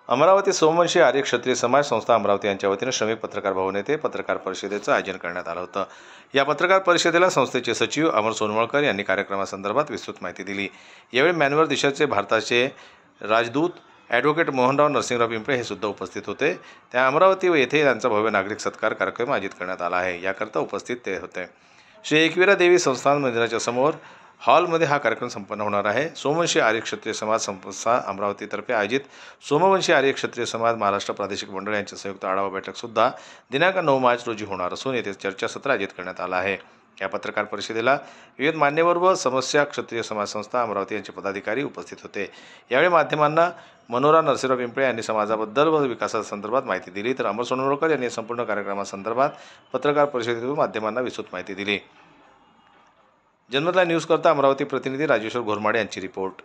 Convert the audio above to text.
अमरावती सोमवंशी आर्य क्षत्रिय समाज संस्था अमरावती यांच्या वतीने श्रमिक पत्रकार भवन येथे पत्रकार परिषदेचं आयोजन करण्यात आलं होतं। या पत्रकार परिषदेला संस्थेचे सचिव अमर सोनवळकर यांनी कार्यक्रमासंदर्भात विस्तृत माहिती दिली। यावेळी म्यानमार देशाचे भारताचे राजदूत ॲडव्होकेट मोहनराव नरसिंहराव पिंपळे हे सुद्धा उपस्थित होते। त्या अमरावती येथे त्यांचा भव्य नागरिक सत्कार कार्यक्रम आयोजित करण्यात आला आहे। याकरता उपस्थित ते होते। श्री एकविरा देवी संस्थान मंदिराच्या समोर हॉलमध्ये हा कार्यक्रम संपन्न होणार आहे। सोमवंशी आर्य क्षत्रिय समाज संस्था अमरावतीतर्फे आयोजित सोमवंशी आर्य क्षत्रिय समाज महाराष्ट्र प्रादेशिक मंडळ यांची संयुक्त आढावा बैठक सुद्धा दिनांक 9 मार्च रोजी होणार असून येथे चर्चासत्र आयोजित करण्यात आलं आहे। या पत्रकार परिषदेला विविध मान्यवर व समस्या क्षत्रिय समाज संस्था अमरावती यांचे पदाधिकारी उपस्थित होते। यावेळी माध्यमांना मनोहर नरसिंहराव पिंपळे यांनी समाजाबद्दल व विकासासंदर्भात माहिती दिली, तर अमर सोनवळकर यांनी संपूर्ण कार्यक्रमासंदर्भात पत्रकार परिषदेतून माध्यमांना विस्तृत माहिती दिली। जनमतला न्यूज करता अमरावती प्रतिनिधी राजेश्वर घोरमाडे यांची रिपोर्ट।